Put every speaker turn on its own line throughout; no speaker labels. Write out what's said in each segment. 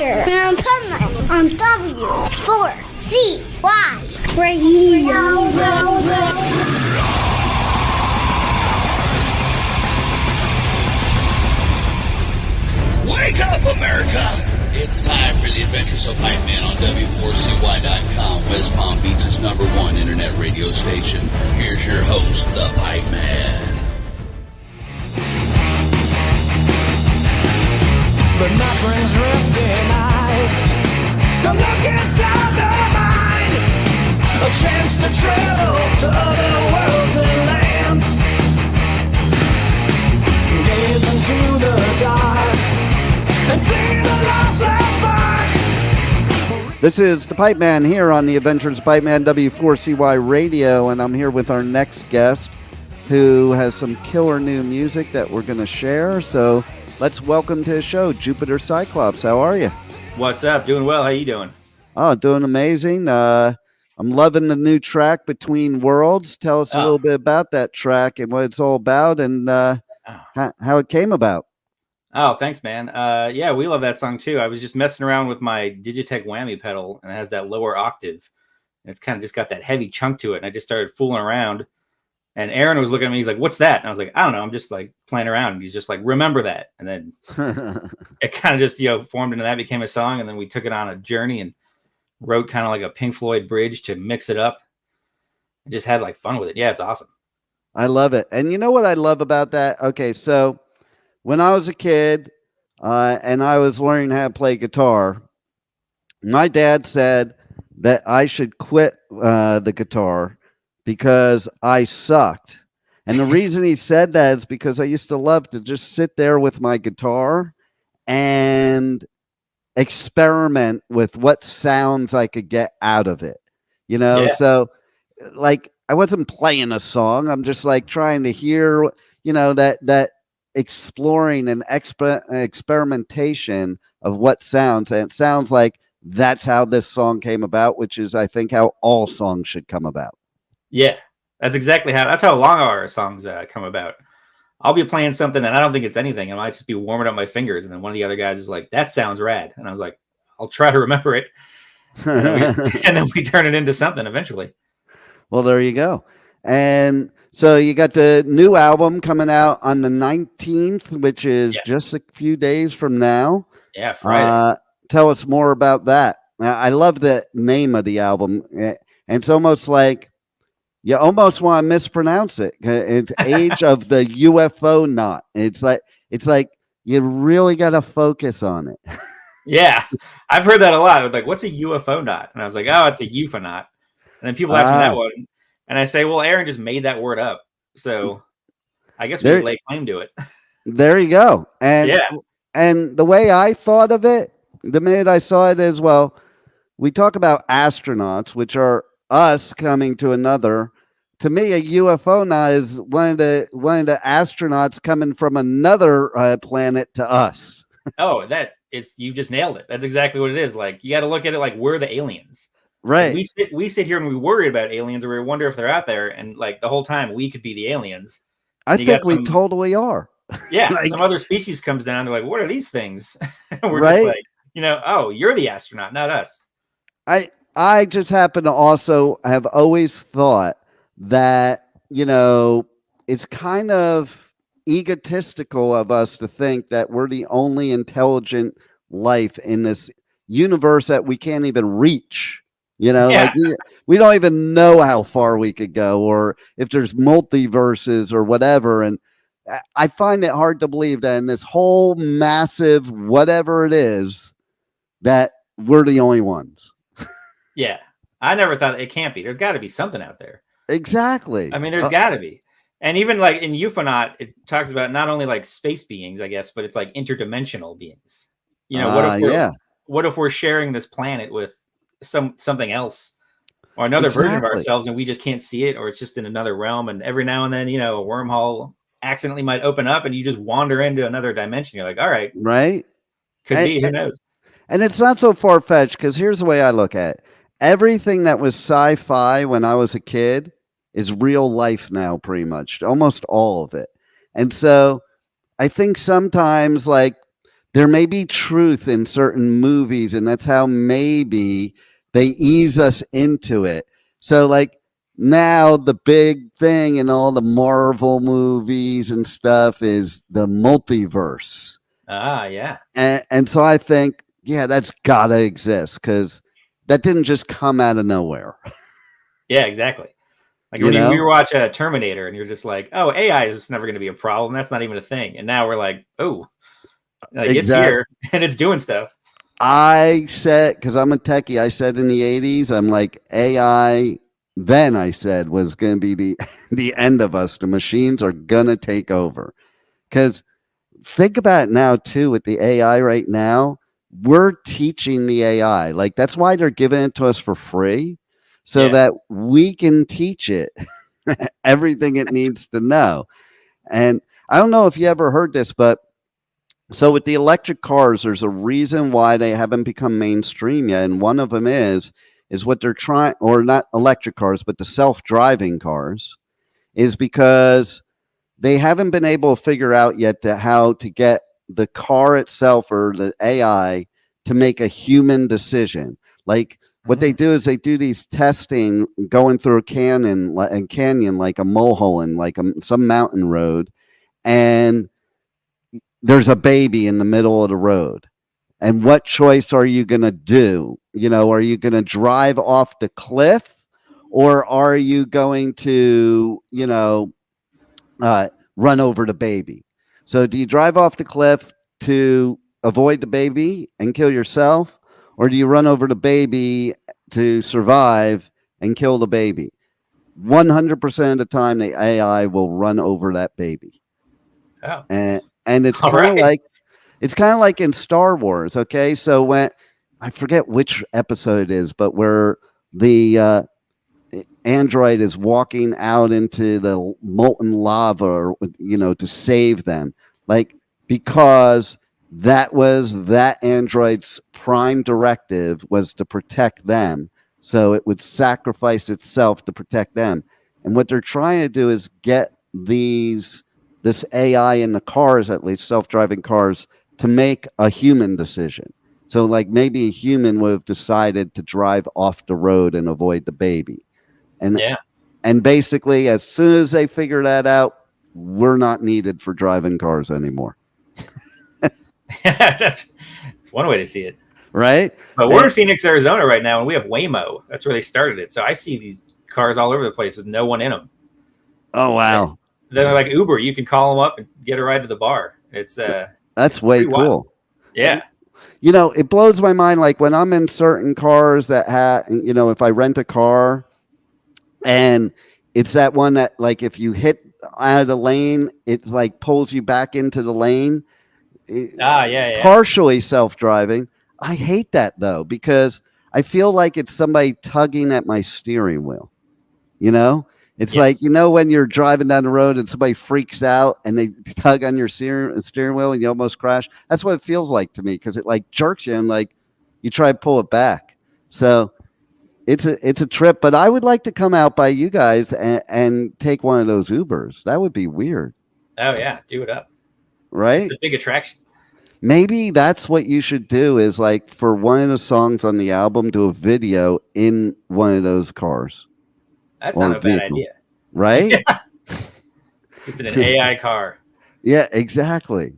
adventure. Aaron Peltz on W4CY Radio.
Wake up, America! It's time for the Adventures of Pipeman on W4CY.com, West Palm Beach's #1 internet radio station. Here's your host, the Pipeman.
The night brings resting eyes. The look inside the mind. A chance to travel to other worlds and lands. Gaze into the dark and see the lost spark.
This is the Pipeman here on the Adventures of Pipeman W4CY Radio, and I'm here with our next guest who has some killer new music that we're going to share. So let's welcome to the show, Jupiter Cyclops. How are you?
What's up? Doing well. How you doing?
Oh, doing amazing. I'm loving the new track, Between Worlds. Tell us a little bit about that track and what it's all about and how it came about.
Oh, thanks, man. Yeah, we love that song too. I was just messing around with my Digitech whammy pedal, and it has that lower octave. And it's kind of just got that heavy chunk to it. And I just started fooling around. And Aaron was looking at me. He's like, "What's that?" And I was like, "I don't know. I'm just like playing around." And he's just like, "Remember that." And then it kind of just, formed into that, became a song. And then we took it on a journey and wrote kind of like a Pink Floyd bridge to mix it up. I just had like fun with it. Yeah, it's awesome.
I love it. And you know what I love about that? Okay, so when I was a kid and I was learning how to play guitar, my dad said that I should quit the guitar because I sucked. And the reason he said that is because I used to love to just sit there with my guitar and experiment with what sounds I could get out of it. So like I wasn't playing a song. I'm just like trying to hear, that exploring and experimentation of what sounds. And it sounds like that's how this song came about, which is, I think, how all songs should come about. Yeah,
that's how a lot of our songs come about. I'll be playing something and I don't think it's anything. I might just be warming up my fingers. And then one of the other guys is like, "That sounds rad." And I was like, "I'll try to remember it." And then we turn it into something eventually.
Well, there you go. And so you got the new album coming out on the 19th, which is just a few days from now.
Yeah, Friday.
Tell us more about that. I love the name of the album. And it's almost like you almost want to mispronounce it. It's Age of the UFOnaut. It's like you really got to focus on it.
Yeah, I've heard that a lot. Like, what's a UFOnaut? And I was like, oh, it's a UFOnaut. And then people ask me that one. And I say, well, Aaron just made that word up. So I guess we lay claim to it.
There you go. And the way I thought of it, the minute I saw it as well, we talk about astronauts, which are us coming to another. To me, a UFOnaut is one of the astronauts coming from another planet to us.
Oh, you just nailed it. That's exactly what it is. Like, you got to look at it like we're the aliens.
Right.
We sit here and we worry about aliens, or we wonder if they're out there, and like the whole time we could be the aliens.
I think we totally are.
Yeah, some other species comes down. They're like, "What are these things?" We're just like, oh, you're the astronaut, not us.
I just happen to also have always thought that it's kind of egotistical of us to think that we're the only intelligent life in this universe that we can't even reach. Like we don't even know how far we could go, or if there's multiverses or whatever. And I find it hard to believe that in this whole massive whatever it is, that we're the only ones.
Yeah, I never thought it can't be. There's got to be something out there.
Exactly.
I mean, there's got to be. And even like in UFOnaut, it talks about not only like space beings, I guess, but it's like interdimensional beings. What if we're sharing this planet with something else or another version of ourselves, and we just can't see it, or it's just in another realm, and every now and then a wormhole accidentally might open up and you just wander into another dimension. You're like, all right, could be, who knows. And
it's not so far-fetched, because here's the way I look at it. Everything that was sci-fi when I was a kid is real life now, pretty much, almost all of it. And so I think sometimes like there may be truth in certain movies, and that's how maybe they ease us into it. So like now the big thing in all the Marvel movies and stuff is the multiverse.
Yeah.
And so I think, yeah, that's gotta exist, because that didn't just come out of nowhere.
Yeah, exactly. Like when you watch Terminator and you're just like, oh, AI is never going to be a problem. That's not even a thing. And now we're like, oh, like it's here and it's doing stuff.
I said, because I'm a techie, I said in the 80s, I'm like, AI, then I said, was going to be the end of us. The machines are going to take over. Because think about it now, too, with the AI right now, we're teaching the AI. Like, that's why they're giving it to us for free, so that we can teach it everything it needs to know. And I don't know if you ever heard this, but so with the electric cars, there's a reason why they haven't become mainstream yet. And one of them is what they're trying, or not electric cars, but the self-driving cars, is because they haven't been able to figure out yet how to get the car itself or the AI to make a human decision. Like what they do is they do these testing going through a canyon like a molehill and like some mountain road, and there's a baby in the middle of the road. And what choice are you going to do? Are you going to drive off the cliff, or are you going to, run over the baby? So do you drive off the cliff to avoid the baby and kill yourself, or do you run over the baby to survive and kill the baby? 100% of the time, the AI will run over that baby.
Oh.
And it's kind of like in Star Wars. Okay, so when I forget which episode it is, but where the android is walking out into the molten lava, to save them, like, because that was that android's prime directive, was to protect them, so it would sacrifice itself to protect them. And what they're trying to do is get this AI in the cars, at least self-driving cars, to make a human decision. So like maybe a human would have decided to drive off the road and avoid the baby. And basically, as soon as they figure that out, we're not needed for driving cars anymore.
That's one way to see it.
Right?
But we're in Phoenix, Arizona right now, and we have Waymo. That's where they started it. So I see these cars all over the place with no one in them.
Oh, wow.
They're like Uber. You can call them up and get a ride to the bar.
That's way cool.
Wild. Yeah.
It blows my mind. Like when I'm in certain cars that if I rent a car and it's that one that, like, if you hit out of the lane, it's like pulls you back into the lane.
Yeah.
Partially self-driving. I hate that though, because I feel like it's somebody tugging at my steering wheel. It's like, when you're driving down the road and somebody freaks out and they tug on your steering wheel and you almost crash. That's what it feels like to me, because it like jerks you and like you try to pull it back. So it's a trip, but I would like to come out by you guys and take one of those Ubers. That would be weird.
Oh yeah, do it up.
Right?
It's a big attraction.
Maybe that's what you should do, is like for one of the songs on the album, do a video in one of those cars.
That's not a bad idea.
Right?
Just in an AI car.
Yeah, exactly.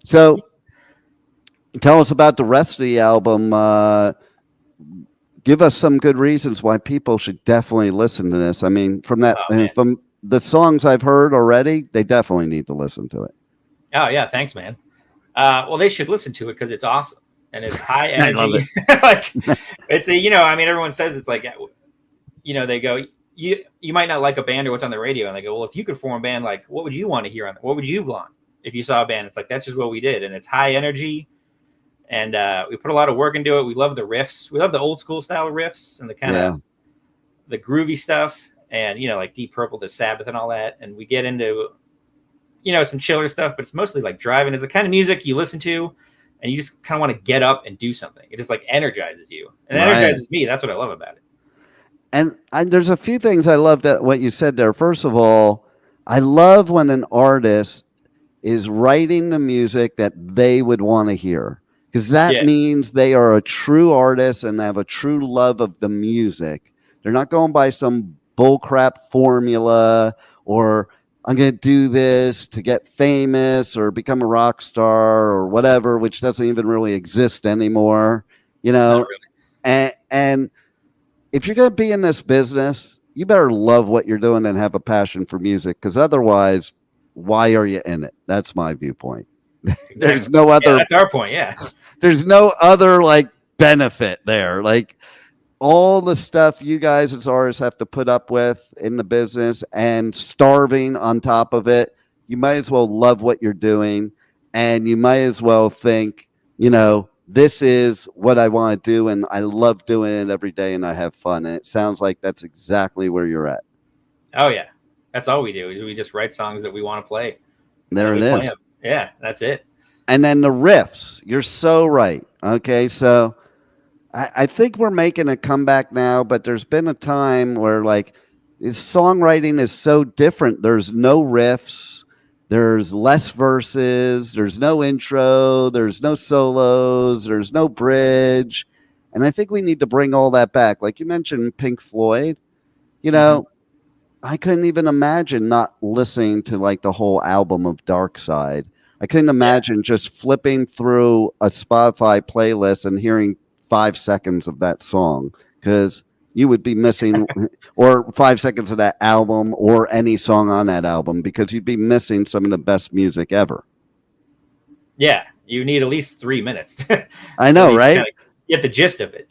So tell us about the rest of the album. Give us some good reasons why people should definitely listen to this. I mean, from the songs I've heard already, they definitely need to listen to it.
Oh, yeah. Thanks, man. Well, they should listen to it because it's awesome. And it's high energy.
I love it.
Like, it's everyone says it's like, they go, you might not like a band or what's on the radio. And they go, well, if you could form a band, like, what would you want to hear on it? What would you want if you saw a band? It's like, that's just what we did. And it's high energy. And we put a lot of work into it. We love the riffs. We love the old school style riffs and the kind of the groovy stuff. And, like Deep Purple, the Sabbath and all that. And we get into, some chiller stuff, but it's mostly like driving. It's the kind of music you listen to and you just kind of want to get up and do something. It just like energizes you. And it energizes me. That's what I love about it.
And there's a few things I loved at what you said there. First of all, I love when an artist is writing the music that they would want to hear, because that
Yeah.
means they are a true artist and have a true love of the music. They're not going by some bullcrap formula, or I'm going to do this to get famous or become a rock star or whatever, which doesn't even really exist anymore, you know.
Not really.
And if you're going to be in this business, you better love what you're doing and have a passion for music, because otherwise, why are you in it? That's my viewpoint. There's no other.
Yeah, that's our point. Yeah.
There's no other like benefit there. Like all the stuff you guys as artists have to put up with in the business and starving on top of it, you might as well love what you're doing, and you might as well think, you know, this is what I want to do, and I love doing it every day, and I have fun. And it sounds like that's exactly where you're at.
Oh yeah, that's all we do. Is we just write songs that we want to play.
There it is.
Yeah, that's it.
And then the riffs. You're so right. Okay, so I think we're making a comeback now, but there's been a time where like songwriting is so different. There's no riffs. There's less verses. There's no intro. There's no solos. There's no bridge. And I think we need to bring all that back. Like you mentioned Pink Floyd, you know, I couldn't even imagine not listening to like the whole album of Dark Side. I couldn't imagine just flipping through a Spotify playlist and hearing 5 seconds of that song, because you would be missing or 5 seconds of that album or any song on that album, because you'd be missing some of the best music ever.
Yeah, you need at least 3 minutes.
I know, right?
Get the gist of it.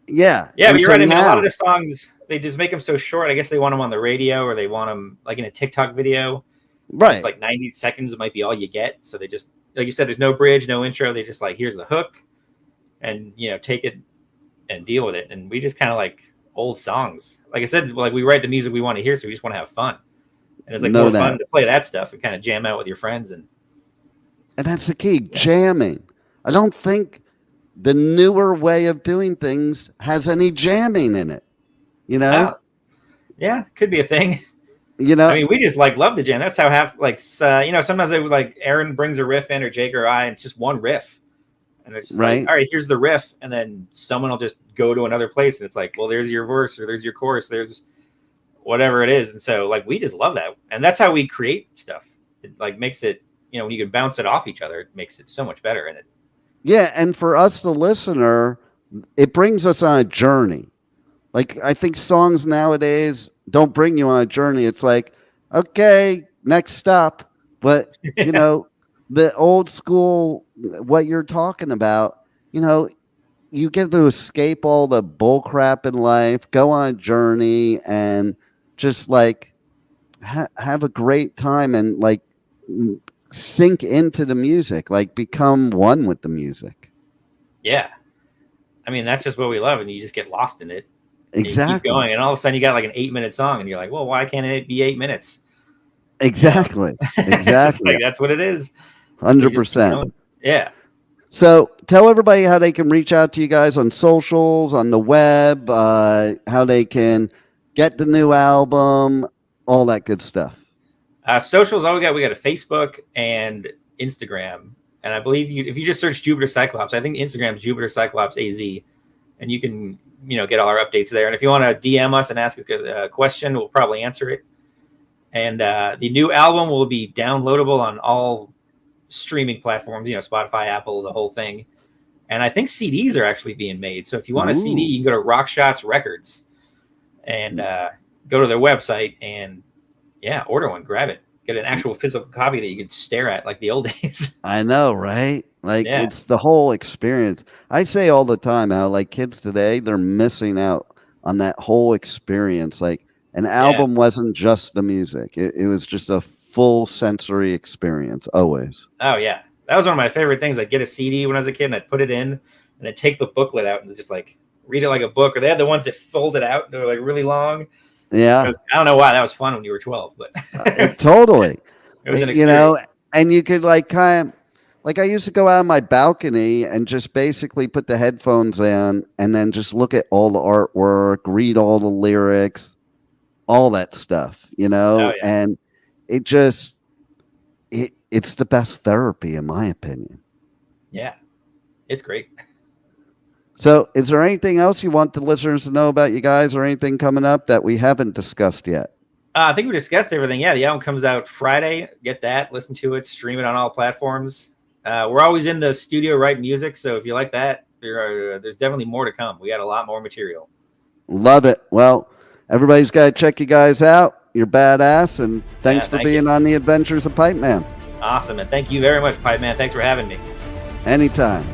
Yeah.
Yeah, but you're
so
right. I mean, a
now,
lot of the songs, they just make them so short. I guess they want them on the radio, or they want them like in a TikTok video.
right.
It's like 90 seconds. It might be all you get. So they just, like you said, there's no bridge, no intro. They just like, here's the hook, and, you know, take it and deal with it. And we just kind of like old songs. Like I said, like we write the music we want to hear, so we just want to have fun. And it's like more fun to play that stuff and kind of jam out with your friends. And
that's the key, jamming. I don't think the newer way of doing things has any jamming in it, you know?
Yeah, could be a thing.
You know,
I mean, we just like love the jam. That's how you know, sometimes they would like Aaron brings a riff in, or Jake or I, and it's just one riff. And it's just like, all right, here's the riff. And then someone will just go to another place, and it's like, well, there's your verse, or there's your chorus, there's whatever it is. And so like, we just love that. And that's how we create stuff. It like makes it, you know, when you can bounce it off each other, it makes it so much better in it.
Yeah. And for us, the listener, it brings us on a journey. Like, I think songs nowadays don't bring you on a journey. It's like, okay, next stop. But, you know, the old school, what you're talking about, you know, you get to escape all the bull crap in life, go on a journey, and just like have a great time, and like sink into the music, like become one with the music.
Yeah. I mean, that's just what we love. And you just get lost in it.
Exactly.
You keep going, and all of a sudden you got like an 8-minute song, and you're like, well, why can't it be 8 minutes?
Exactly. Exactly.
Like, that's what it is.
100%.
Yeah.
So tell everybody how they can reach out to you guys on socials, on the web, how they can get the new album, all that good stuff.
Socials, we got a Facebook and Instagram. And I believe if you just search Jupiter Cyclops, I think Instagram is Jupiter Cyclops AZ, and you can, you know, get all our updates there. And if you want to DM us and ask a question, we'll probably answer it. And the new album will be downloadable on all streaming platforms, you know, Spotify, Apple, the whole thing. And I think CDs are actually being made. So if you want a CD, you can go to Rock Shots Records and go to their website and, order one, grab it. Get an actual physical copy that you can stare at like the old days.
I know, right? Like, it's the whole experience. I say all the time how, like, kids today, they're missing out on that whole experience. Like, an album wasn't just the music. It was just a full sensory experience, always.
Oh, yeah. That was one of my favorite things. I'd get a CD when I was a kid, and I'd put it in, and I'd take the booklet out and just, like, read it like a book. Or they had the ones that folded out. They were, like, really long.
Yeah.
I don't know why that was fun when you were 12, but
totally.
It was an experience.
You know, and you could like kind of like, I used to go out on my balcony and just basically put the headphones in and then just look at all the artwork, read all the lyrics, all that stuff, you know.
Oh, yeah.
And it it's the best therapy, in my opinion.
Yeah, it's great.
So is there anything else you want the listeners to know about you guys, or anything coming up that we haven't discussed yet?
I think we discussed everything. Yeah, the album comes out Friday. Get that, listen to it, stream it on all platforms. We're always in the studio writing music, so if you like that, there's definitely more to come. We got a lot more material.
Love it. Well, everybody's got to check you guys out. You're badass, and thanks for being on the Adventures of Pipe Man.
Awesome, and thank you very much, Pipe Man. Thanks for having me.
Anytime.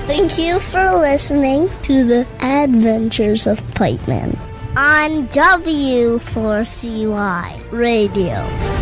Thank you for listening to the Adventures of Pipe Man on W4CY Radio.